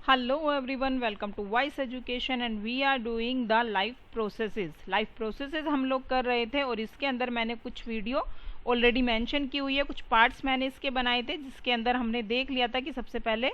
Hello everyone, welcome to Wise Education and we are doing the life processes. Life processes हम लोग कर रहे थे और इसके अंदर मैंने कुछ वीडियो ऑलरेडी मेंशन की हुई है, कुछ पार्ट्स मैंने इसके बनाए थे जिसके अंदर हमने देख लिया था कि सबसे पहले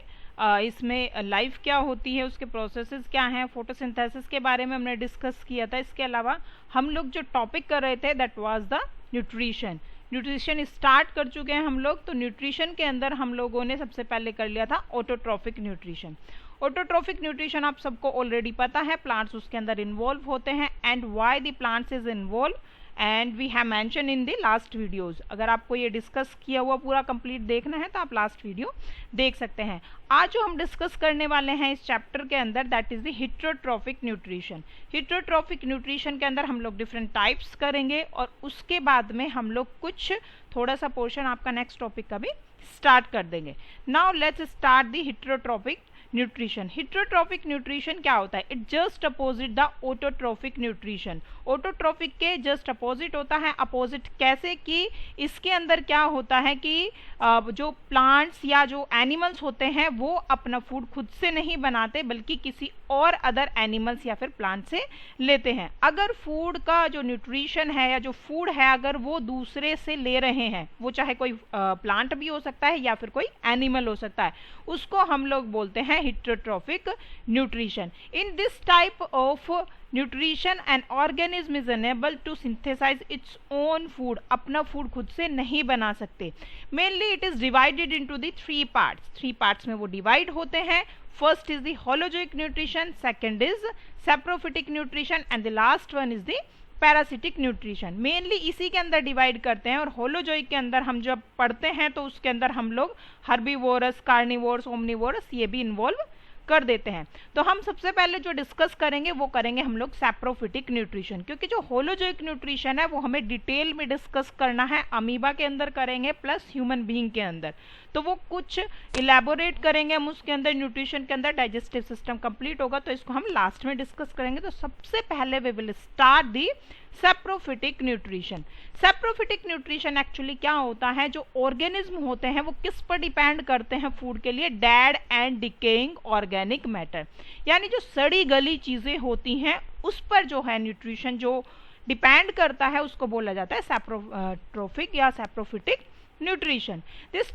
इसमें लाइफ क्या होती है, उसके प्रोसेसेस क्या हैं, फोटोसिंथेसिस के बारे में हमने डिस्कस किया था। इसके अलावा हम लोग जो टॉपिक कर रहे थे that was the nutrition. Nutrition start कर चुके हैं हम लोग। तो न्यूट्रिशन के अंदर हम लोगों ने सबसे पहले कर लिया था ऑटोट्रॉफिक न्यूट्रिशन। ऑटोट्रॉफिक न्यूट्रिशन आप सबको ऑलरेडी पता है, प्लांट्स उसके अंदर इन्वॉल्व होते हैं and why the plants is involve and we have mention in the last videos. अगर आपको ये डिस्कस किया हुआ पूरा कंप्लीट देखना है तो आप लास्ट वीडियो देख सकते हैं। आज जो हम डिस्कस करने वाले हैं इस चैप्टर के अंदर that is the heterotrophic nutrition. Heterotrophic nutrition के अंदर हम लोग डिफरेंट टाइप्स करेंगे और उसके बाद में हम लोग कुछ थोड़ा सा पोर्शन आपका नेक्स्ट टॉपिक का भी स्टार्ट कर देंगे। Now let's start the heterotrophic nutrition. Heterotrophic nutrition क्या होता है? It just opposite the autotrophic nutrition. Autotrophic के जस्ट अपोजिट होता है। अपोजिट कैसे? कि इसके अंदर क्या होता है कि जो प्लांट्स या जो एनिमल्स होते हैं वो अपना फूड खुद से नहीं बनाते बल्कि किसी और अदर एनिमल्स या फिर प्लांट से लेते हैं। अगर फूड का जो न्यूट्रिशन है या जो फूड है अगर वो दूसरे से ले रहे हैं, वो चाहे कोई प्लांट भी हो सकता है या फिर कोई एनिमल हो सकता है, उसको हम लोग बोलते हैं heterotrophic nutrition. In this type of nutrition an organism is unable to synthesise its own food. अपना फूड खुद से नहीं बना सकते। Mainly it is divided into the three parts में वो डिवाइड होते हैं। First is the holozoic nutrition, second is saprophytic nutrition and the last one is the parasitic nutrition. Mainly इसी के अंदर डिवाइड करते हैं और होलोजोइक के अंदर हम जब पढ़ते हैं तो उसके अंदर हम लोग हर्बीवोरस, कार्निवोरस, ओमनिवोरस ये भी इन्वॉल्व कर देते हैं। तो हम सबसे पहले जो डिस्कस करेंगे वो करेंगे हम लोग सैप्रोफिटिक न्यूट्रिशन, क्योंकि जो होलोजोइक न्यूट्रिशन है वो हमें डिटेल में डिस्कस करना है। अमीबा के अंदर करेंगे प्लस ह्यूमन बीइंग के अंदर, तो वो कुछ इलेबोरेट करेंगे हम उसके अंदर न्यूट्रिशन के अंदर। डाइजेस्टिव सिस्टम कंप्लीट होगा तो इसको हम लास्ट में डिस्कस करेंगे। तो सबसे पहले we will start the saprophytic nutrition. Saprophytic nutrition actually क्या होता है? जो ऑर्गेनिज्म होते हैं वो किस पर डिपेंड करते हैं फूड के लिए? Dead and decaying organic matter, यानी जो सड़ी गली चीजें होती हैं उस पर जो है न्यूट्रिशन जो डिपेंड करता है उसको बोला जाता है सैप्रोट्रॉफिक या saprophytic nutrition. This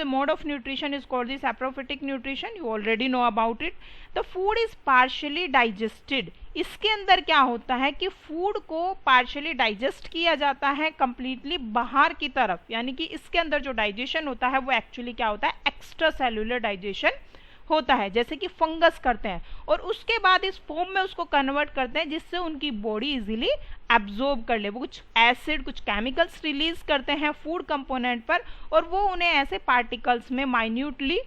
mode of nutrition is called the saprophytic nutrition. You already know about it. The food is partially digested. इसके अंदर क्या होता है कि फूड को पार्शियली डाइजेस्ट किया जाता है कंप्लीटली बाहर की तरफ, यानी कि इसके अंदर जो डाइजेशन होता है वो एक्चुअली क्या होता है? एक्स्ट्रा सेल्यूलर डाइजेशन होता है, जैसे कि फंगस करते हैं और उसके बाद इस फॉर्म में उसको कन्वर्ट करते हैं जिससे उनकी बॉडी इजीली एब्जॉर्ब कर ले। वो कुछ एसिड, कुछ केमिकल्स रिलीज करते हैं फूड कंपोनेंट पर और वो उन्हें ऐसे पार्टिकल्स में माइन्यूटली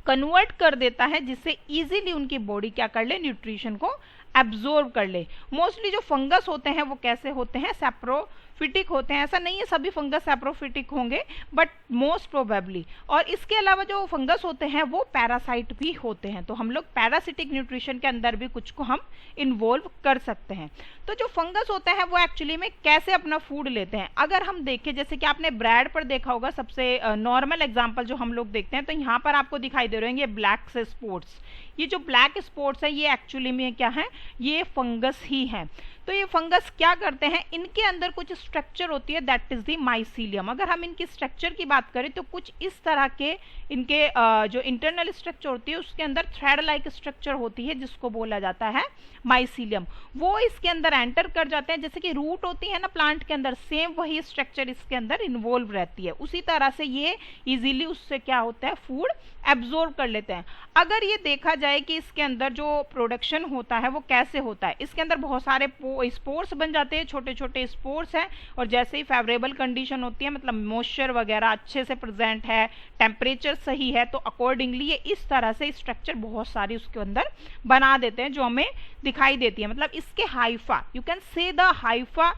कन्वर्ट कर देता है जिससे इजीली उनकी बॉडी क्या कर ले? न्यूट्रिशन को एब्जॉर्ब कर ले। मोस्टली जो फंगस होते हैं वो कैसे होते हैं? सैप्रोफिटिक होते हैं। ऐसा नहीं है सभी फंगस सैप्रोफिटिक होंगे बट मोस्ट प्रोबेबली। और इसके अलावा जो फंगस होते हैं वो पैरासाइट भी होते हैं। तो हम लोग पैरासिटिक न्यूट्रिशन के अंदर भी कुछ को हम इन्वॉल्व कर सकते हैं। तो जो फंगस होते हैं वो एक्चुअली में कैसे अपना फूड लेते हैं? अगर हम देखें, जैसे कि आपने ब्रेड पर देखा होगा, सबसे नॉर्मल एग्जाम्पल जो हम लोग देखते हैं, तो यहाँ पर आपको दिखाई दे रहे हैं ये ब्लैक से स्पॉट्स। ये जो ब्लैक स्पॉट्स है ये एक्चुअली में क्या है? ये फंगस ही है। तो ये फंगस क्या करते हैं? इनके अंदर कुछ स्ट्रक्चर होती है दैट इज द माइसीलियम। अगर हम इनकी स्ट्रक्चर की बात करें तो कुछ इस तरह के इनके जो इंटरनल स्ट्रक्चर होती है उसके अंदर थ्रेड लाइक स्ट्रक्चर होती है जिसको बोला जाता है माइसीलियम। वो इसके अंदर एंटर कर जाते हैं, जैसे कि रूट होती है ना प्लांट के अंदर, सेम वही स्ट्रक्चर इसके अंदर इन्वॉल्व रहती है। उसी तरह से ये इजीली उससे क्या होता है? फूड एब्जॉर्ब कर लेते हैं। अगर ये देखा जाए कि इसके अंदर जो प्रोडक्शन होता है वो कैसे होता है, इसके अंदर बहुत सारे स्पोर्स बन जाते हैं, छोटे छोटे स्पोर्स हैं, और जैसे ही फेवरेबल कंडीशन होती है, मतलब मॉइस्चर वगैरह अच्छे से प्रेजेंट है, टेम्परेचर सही है, तो अकॉर्डिंगली ये इस तरह से स्ट्रक्चर बहुत सारी उसके अंदर बना देते हैं जो हमें दिखाई देती है। मतलब इसके Haifa, you can say the Haifa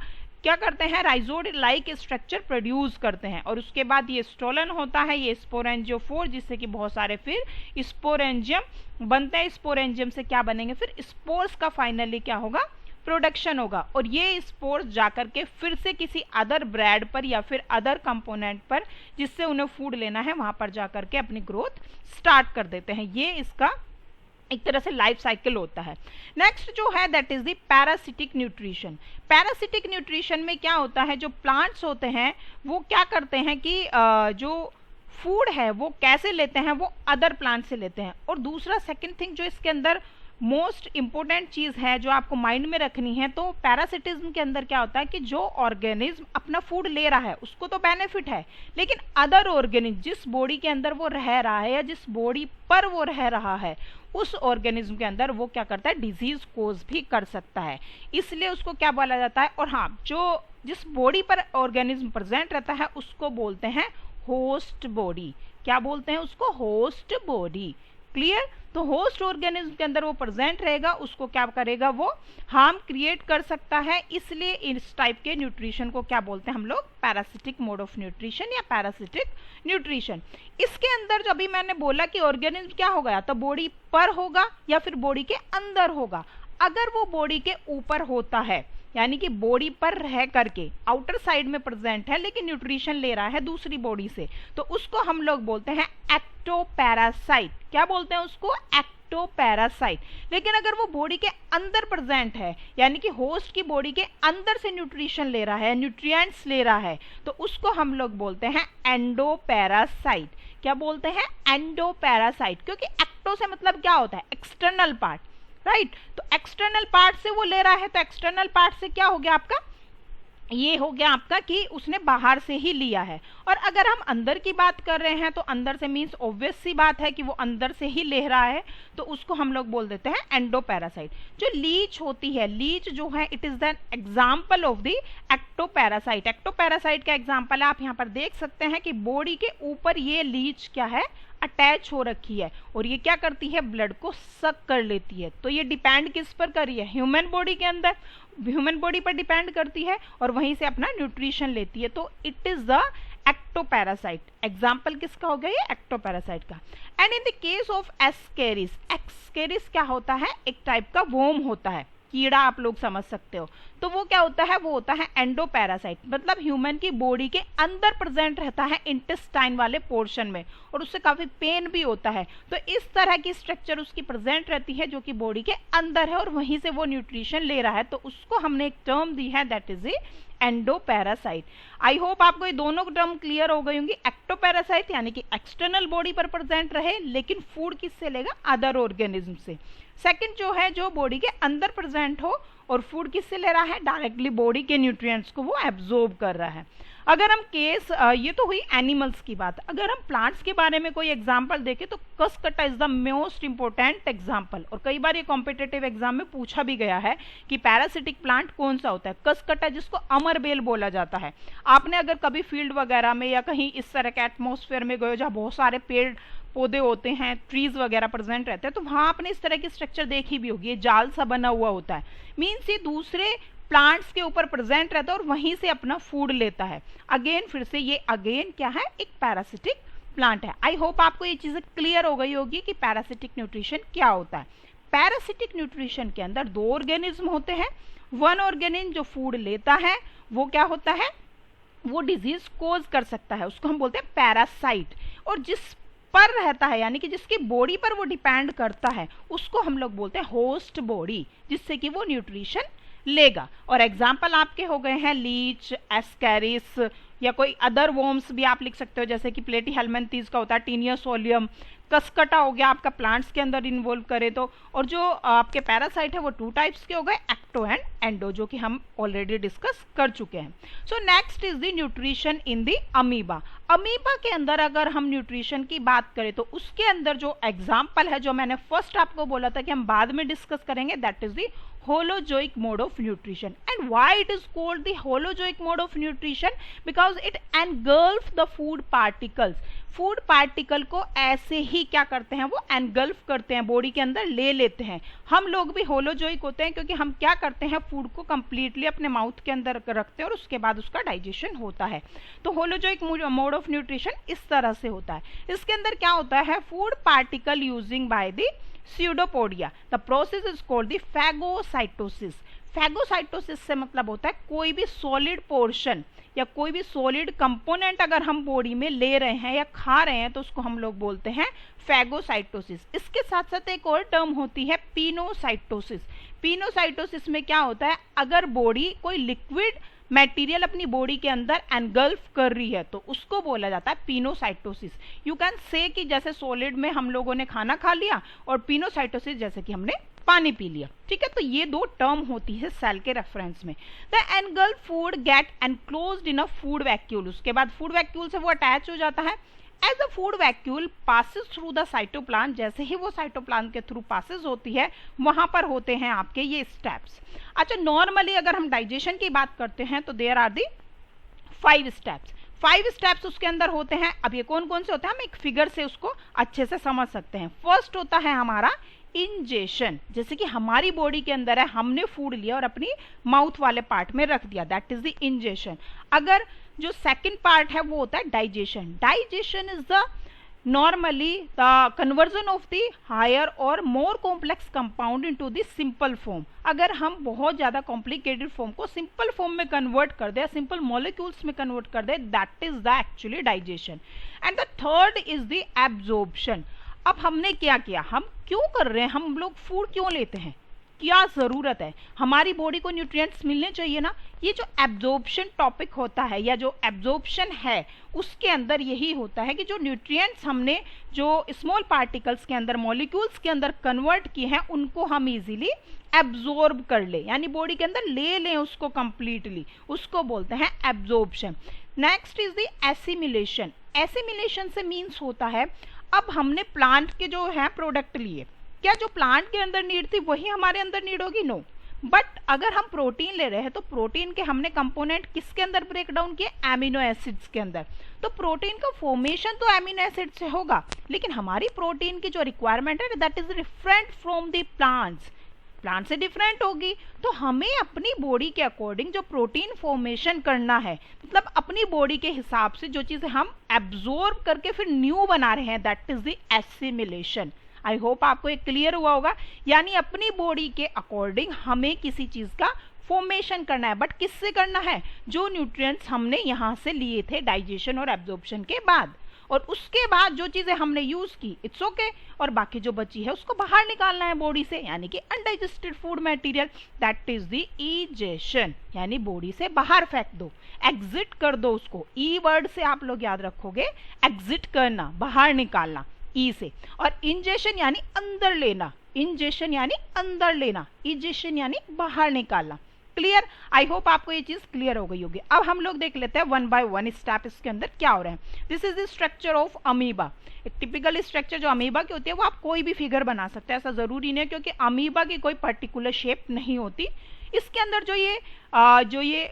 क्या करते हैं? राइजोड लाइक स्ट्रक्चर प्रोड्यूस करते हैं और उसके बाद ये स्टोलन होता है, ये स्पोरेंजियोफोर, जिससे कि बहुत सारे फिर स्पोरेंजियम बनते हैं। स्पोरेंजियम से क्या बनेंगे? फिर स्पोर्स का फाइनली क्या होगा? प्रोडक्शन होगा और ये स्पोर्स जाकर के फिर से किसी अदर ब्रेड पर या फिर अदर कंपोनेंट पर जिससे उन्हें फूड लेना है वहां पर जाकर के अपनी ग्रोथ स्टार्ट कर देते हैं। ये इसका एक तरह से लाइफ साइकिल होता है। नेक्स्ट जो है that is the parasitic nutrition. Parasitic nutrition में क्या होता है, जो प्लांट्स होते हैं वो क्या करते हैं कि जो फूड है वो कैसे लेते हैं, वो अदर प्लांट से लेते हैं। और दूसरा सेकंड थिंग जो इसके अंदर मोस्ट इंपॉर्टेंट चीज है जो आपको माइंड में रखनी है, तो पैरासिटिज्म के अंदर क्या होता है कि जो ऑर्गेनिज्म अपना फूड ले रहा है उसको तो बेनिफिट है, लेकिन अदर ऑर्गेनिज्म जिस बॉडी के अंदर वो रह रहा है या जिस बॉडी पर वो रह रहा है उस ऑर्गेनिज्म के अंदर वो क्या करता है, डिजीज कोज भी कर सकता है, इसलिए उसको क्या बोला जाता है। और हाँ, जो जिस बॉडी पर ऑर्गेनिज्म प्रेजेंट रहता है उसको बोलते हैं होस्ट बॉडी। क्या बोलते हैं उसको, होस्ट बॉडी। क्लियर। तो होस्ट ऑर्गेनिज्म के अंदर वो प्रेजेंट रहेगा, उसको क्या करेगा, वो हार्म क्रिएट कर सकता है, इसलिए इस टाइप के न्यूट्रिशन को क्या बोलते हैं हम लोग, पैरासिटिक मोड ऑफ न्यूट्रिशन या पैरासिटिक न्यूट्रिशन। इसके अंदर जो अभी मैंने बोला कि ऑर्गेनिज्म क्या होगा, या तो बॉडी पर होगा या फिर बॉडी के अंदर होगा। अगर वो बॉडी के ऊपर होता है यानी कि बॉडी पर रह करके आउटर साइड में प्रेजेंट है लेकिन न्यूट्रिशन ले रहा है दूसरी बॉडी से, तो उसको हम लोग बोलते हैं एक्टोपैरासाइट। क्या बोलते हैं उसको, एक्टोपैरासाइट। लेकिन अगर वो बॉडी के अंदर प्रेजेंट है यानी कि होस्ट की बॉडी के अंदर से न्यूट्रिशन ले रहा है, न्यूट्रिएंट्स ले रहा है, तो उसको हम लोग बोलते हैं एंडोपैरासाइट। क्या बोलते हैं, एंडोपैरासाइट। क्योंकि एक्टो से मतलब क्या होता है, एक्सटर्नल पार्ट, राइट। तो एक्सटर्नल पार्ट से वो ले रहा है, तो एक्सटर्नल पार्ट से क्या हो गया आपका, ये हो गया आपका कि उसने बाहर से ही लिया है। और अगर हम अंदर की बात कर रहे हैं तो अंदर से मीन्स ऑब्वियस सी बात है कि वो अंदर से ही ले रहा है, तो उसको हम लोग बोल देते हैं एंडोपैरासाइट। जो लीच होती है, लीच जो है it is the example of the ectoparasite. Ectoparasite का एग्जाम्पल आप यहाँ पर देख सकते हैं कि बॉडी के ऊपर ये लीच क्या है, अटैच हो रखी है और ये क्या करती है, ब्लड को सक कर लेती है। तो ये डिपेंड किस पर कर रही है, ह्यूमन बॉडी के अंदर, ह्यूमन बॉडी पर डिपेंड करती है और वहीं से अपना न्यूट्रिशन लेती है। तो it is the ectoparasite. Example किसका हो गया, ये एक्टोपैरासाइट का। And in the case of Ascaris, Ascaris क्या होता है, एक टाइप का वोम होता है, कीड़ा आप लोग समझ सकते हो। तो वो क्या होता है, वो होता है एंडोपैरासाइट, मतलब ह्यूमन की बॉडी के अंदर प्रेजेंट रहता है इंटेस्टाइन वाले पोर्शन में और उससे काफी पेन भी होता है। तो इस तरह की स्ट्रक्चर उसकी प्रेजेंट रहती है जो कि बॉडी के अंदर है और वहीं से वो न्यूट्रिशन ले रहा है, तो उसको हमने एक टर्म दी है that is endoparasite. I hope आपको ये दोनों टर्म क्लियर हो गई होंगी। एक्टोपैरासाइट यानी कि एक्सटर्नल बॉडी पर प्रेजेंट रहे लेकिन फूड किससे लेगा, अदर ऑर्गेनिज्म से। सेकंड जो है जो बॉडी के अंदर प्रेजेंट हो और फूड किससे ले रहा है, डायरेक्टली बॉडी के न्यूट्रिएंट्स को वो एब्जॉर्ब कर रहा है। अगर हम केस, ये तो हुई एनिमल्स की बात, अगर हम प्लांट्स के बारे में कोई एग्जांपल देखें तो कसकट्टा is the most important example. और कई बार ये कॉम्पिटिटिव एग्जाम में पूछा भी गया है कि पैरासिटिक प्लांट कौन सा होता है। कसकट्टा जिसको अमरबेल बोला जाता है। आपने अगर कभी फील्ड वगैरह में या कहीं इस तरह के एटमोस्फेयर में गए जहाँ बहुत सारे पेड़ पौधे होते हैं, ट्रीज वगैरह प्रेजेंट रहते हैं, तो वहां आपने इस तरह की स्ट्रक्चर देखी भी होगी। ये जाल सा बना हुआ होता है, मीन्स ये दूसरे प्लांट्स के ऊपर प्रेजेंट रहता है और वहीं से अपना फूड लेता है। अगेन फिर से ये अगेन क्या है, एक पैरासिटिक प्लांट है। आई होप आपको ये चीजें क्लियर हो गई होगी कि पैरासिटिक न्यूट्रिशन क्या होता है। पैरासिटिक न्यूट्रिशन के अंदर दो ऑर्गेनिज्म होते हैं। वन ऑर्गेनिज्म जो फूड लेता है वो क्या होता है, वो डिजीज कोज कर सकता है, उसको हम बोलते हैं पैरासाइट। और जिस पर रहता है यानी कि जिसकी बॉडी पर वो डिपेंड करता है उसको हम लोग बोलते हैं होस्ट बॉडी, जिससे कि वो न्यूट्रिशन लेगा। और एग्जाम्पल आपके हो गए हैं लीच, एस्कैरिस या कोई अदर वॉर्म्स भी आप लिख सकते हो, जैसे कि प्लेटीहेल्मिन्थीज का होता है, टीनिया सोलियम, कसकटा हो गया आपका प्लांट्स के अंदर इन्वॉल्व करे तो। और जो आपके पैरासाइट है वो टू टाइप्स के हो गए, एक्टो एंड एंडो, जो कि हम ऑलरेडी डिस्कस कर चुके हैं। So next is the nutrition in the amoeba. Amoeba के अंदर अगर हम न्यूट्रिशन की बात करें तो उसके अंदर जो एग्जाम्पल है जो मैंने फर्स्ट आपको बोला था कि हम बाद में डिस्कस करेंगे, that is the holozoic mode of nutrition. And why it is called the holozoic mode of nutrition? Because it engulf the food particles. Food particle को ऐसे ही क्या करते हैं, वो एनगल्फ करते हैं, बॉडी के अंदर ले लेते हैं। हम लोग भी होलोजोइक होते हैं क्योंकि हम क्या करते हैं, फूड को कंप्लीटली अपने माउथ के अंदर रखते हैं और उसके बाद उसका डाइजेशन होता है। तो होलोजोइक मोड ऑफ न्यूट्रिशन इस तरह से होता है। इसके अंदर क्या होता है, food particle using by the pseudopodia. The process is called the phagocytosis. Phagocytosis से मतलब होता है कोई भी सॉलिड पोर्शन या कोई भी सॉलिड कंपोनेंट अगर हम बॉडी में ले रहे हैं या खा रहे हैं तो उसको हम लोग बोलते हैं फैगोसाइटोसिस। इसके साथ साथ एक और टर्म होती है पिनोसाइटोसिस। पिनोसाइटोसिस में क्या होता है, अगर बॉडी कोई लिक्विड मटेरियल अपनी बॉडी के अंदर एनगल्फ कर रही है तो उसको बोला जाता है पिनोसाइटोसिस। यू कैन से कि जैसे सॉलिड में हम लोगों ने खाना खा लिया और पिनोसाइटोसिस जैसे कि हमने पानी पी लिया। ठीक है, तो ये दो टर्म होती है सेल के रेफरेंस में। The engulf food gate enclosed in a food vacuole, उसके बाद फूड वैक्यूल से वो अटैच हो जाता है। As the food vacuole passes through the cytoplasm, जैसे ही वो साइटोप्लाज्म के थ्रू पासिस होती है वहां पर होते हैं आपके ये स्टेप्स। अच्छा, नॉर्मली अगर हम डाइजेशन की बात करते हैं तो there are the 5 steps. 5 steps उसके अंदर होते हैं। अब ये कौन कौन से होते हैं हम एक फिगर से उसको अच्छे से समझ सकते हैं। फर्स्ट होता है हमारा इंजेशन, जैसे कि हमारी बॉडी के अंदर है, हमने फूड लिया और अपनी माउथ वाले पार्ट में रख दिया, दैट इज द इंजेशन। अगर जो सेकंड पार्ट है वो होता है digestion. Digestion is the normally the conversion of the higher or more complex compound into the simple form। अगर हम बहुत ज़्यादा complicated form को simple form में convert कर दे, simple molecules में convert कर दे, that is the actually digestion। and the third is the absorption। अब हमने क्या किया, हम क्यों कर रहे हैं, हम लोग फूड क्यों लेते हैं, क्या ज़रूरत है, हमारी बॉडी को न्यूट्रिएंट्स मिलने चाहिए ना। ये जो एब्जॉर्प्शन टॉपिक होता है या जो एब्जॉर्प्शन है उसके अंदर यही होता है कि जो न्यूट्रिएंट्स हमने जो स्मॉल पार्टिकल्स के अंदर मॉलिक्यूल्स के अंदर कन्वर्ट किए हैं उनको हम इजीली एब्जॉर्ब कर ले, यानी बॉडी के अंदर ले लें उसको कंप्लीटली, उसको बोलते हैं absorption. Next is the assimilation. Assimilation से मीन्स होता है अब हमने प्लांट के जो है प्रोडक्ट लिए, क्या जो प्लांट के अंदर नीड थी वही हमारे अंदर नीड होगी, नो। बट अगर हम प्रोटीन ले रहे हैं तो प्रोटीन के हमने कंपोनेंट किसके अंदर ब्रेक डाउन किए, एमिनो एसिड्स के अंदर। तो प्रोटीन का फॉर्मेशन तो एमिनो एसिड से होगा, लेकिन हमारी प्रोटीन की जो रिक्वायरमेंट है that is different from the plants, plant से डिफरेंट होगी। तो हमें अपनी बॉडी के अकॉर्डिंग जो प्रोटीन फॉर्मेशन करना है, मतलब अपनी बॉडी के हिसाब से जो चीज़ें हम एब्जॉर्ब करके फिर न्यू बना रहे हैं, that is the assimilation. I hope आपको ये क्लियर हुआ होगा। यानी अपनी बॉडी के अकॉर्डिंग हमें किसी चीज़ का फॉर्मेशन करना है, बट किससे करना है, जो न्यूट्रिएंट्स हमने यहाँ से लिए थे डाइजेशन और एब्जॉर्प्शन के बाद, और उसके बाद जो चीज़ें हमने यूज़ की इट्स ओके, और बाकी जो बची है उसको बाहर निकालना है बॉडी से, यानी कि undigested food material, that is the egestion, यानी बॉडी से बाहर फेंक दो, एग्जिट कर दो उसको। ई वर्ड से आप लोग याद रखोगे, एग्जिट करना, बाहर निकालना ई से, और इंजेशन यानी अंदर लेना, इंजेशन यानी अंदर लेना, इजेशन यानी बाहर निकालना। क्लियर, आई होप आपको ये चीज क्लियर हो गई होगी। अब हम लोग देख लेते हैं 1 by 1 स्टेप इसके अंदर क्या हो रहा है। This is the structure of amoeba. एक टिपिकल स्ट्रक्चर जो अमीबा की होती है वो आप कोई भी फिगर बना सकते हैं, ऐसा जरूरी नहीं है, क्योंकि अमीबा की कोई पर्टिकुलर शेप नहीं होती। इसके अंदर जो ये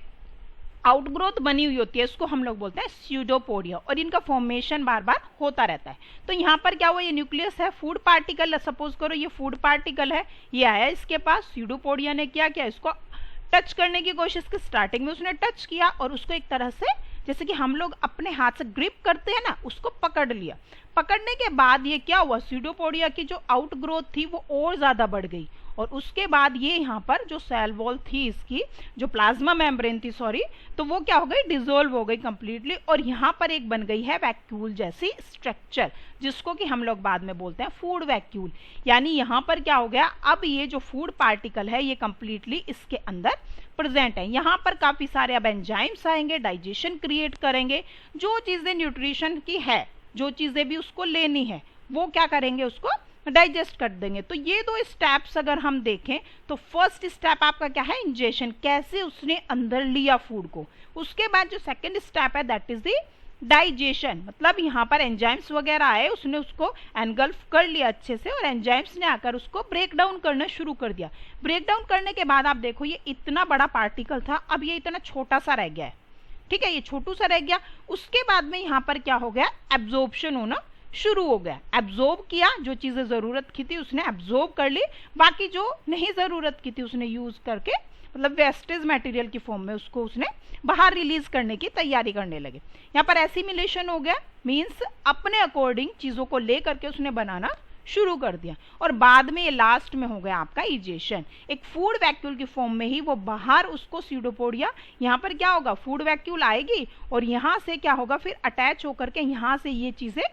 आउटग्रोथ बनी हुई होती है इसको हम लोग बोलते हैं स्यूडोपोडिया, और इनका फॉर्मेशन बार बार होता रहता है। तो यहाँ पर क्या हुआ, ये न्यूक्लियस है, फूड पार्टिकल, सपोज करो ये फूड पार्टिकल है, ये आया इसके पास, स्यूडोपोडिया ने क्या किया, इसको टच करने की कोशिश की, स्टार्टिंग में उसने टच किया और उसको एक तरह से जैसे कि हम लोग अपने हाथ से ग्रिप करते हैं ना, उसको पकड़ लिया। पकड़ने के बाद ये क्या हुआ, स्यूडोपोडिया की जो आउटग्रोथ थी वो और ज्यादा बढ़ गई, और उसके बाद ये यहाँ पर जो सेल वॉल थी इसकी, जो प्लाज्मा मेम्ब्रेन थी सॉरी, तो वो क्या हो गई, डिसॉल्व हो गई कंप्लीटली, और यहाँ पर एक बन गई है वैक्यूल जैसी स्ट्रक्चर, जिसको कि हम लोग बाद में बोलते हैं फूड वैक्यूल। यानी यहाँ पर क्या हो गया, अब ये जो फूड पार्टिकल है ये कंप्लीटली इसके अंदर प्रेजेंट है। यहाँ पर काफी सारे अब एंजाइम्स आएंगे, डाइजेशन क्रिएट करेंगे, जो चीजें न्यूट्रिशन की है, जो चीजें भी उसको लेनी है वो क्या करेंगे, उसको डाइजेस्ट कर देंगे। तो ये दो स्टेप्स अगर हम देखें तो फर्स्ट स्टेप आपका क्या है, इंजेशन, कैसे उसने अंदर लिया फूड को। उसके बाद जो सेकंड स्टेप है दैट इज द डाइजेशन, मतलब यहाँ पर एंजाइम्स वगैरह आए, उसने उसको एनगल्फ कर लिया अच्छे से, और एंजाइम्स ने आकर उसको ब्रेक डाउन करना शुरू कर दिया। ब्रेक डाउन करने के बाद आप देखो ये इतना बड़ा पार्टिकल था, अब ये इतना छोटा सा रह गया है, ठीक है, ये छोटू सा रह गया। उसके बाद में यहाँ पर क्या हो गया, एब्जॉर्प्शन होना शुरू हो गया, एब्जॉर्ब किया, जो चीजें जरूरत की थी उसने एब्जॉर्ब कर ली, बाकी जो नहीं जरूरत की थी उसने यूज करके, मतलब वेस्टेज मटेरियल की फॉर्म में उसको उसने बाहर रिलीज करने की तैयारी करने लगे। यहाँ पर एसिमिलेशन हो गया, मींस अपने अकॉर्डिंग चीजों को ले करके उसने बनाना शुरू कर दिया, और बाद में ये लास्ट में हो गया आपका इजेशन। एक फूड वैक्यूल की फॉर्म में ही वो बाहर उसको स्यूडोपोडिया, यहाँ पर क्या होगा, फूड वैक्यूल आएगी और यहाँ से क्या होगा फिर अटैच होकर के यहाँ से ये चीजें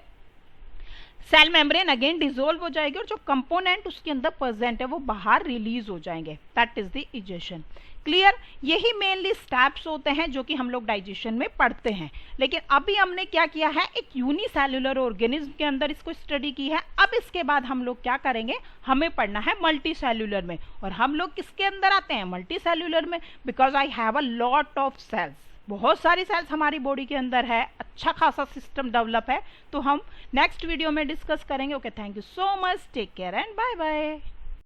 सेल मेम्ब्रेन अगेन डिसोल्व हो जाएगी और जो कंपोनेंट उसके अंदर प्रेजेंट है वो बाहर रिलीज हो जाएंगे। That is the egestion. Clear? यही मेनली स्टेप्स होते हैं जो कि हम लोग डाइजेशन में पढ़ते हैं। लेकिन अभी हमने क्या किया है, एक यूनिसेल्युलर ऑर्गेनिज्म के अंदर इसको स्टडी की है। अब इसके बाद हम लोग क्या करेंगे, हमें पढ़ना है मल्टी सेल्युलर में। और हम लोग किसके अंदर आते हैं, मल्टी सेल्युलर में, because I have a lot of cells. बहुत सारी सेल्स हमारी बॉडी के अंदर है, अच्छा खासा सिस्टम डेवलप है, तो हम नेक्स्ट वीडियो में डिस्कस करेंगे। Okay, thank you so much, take care and bye bye.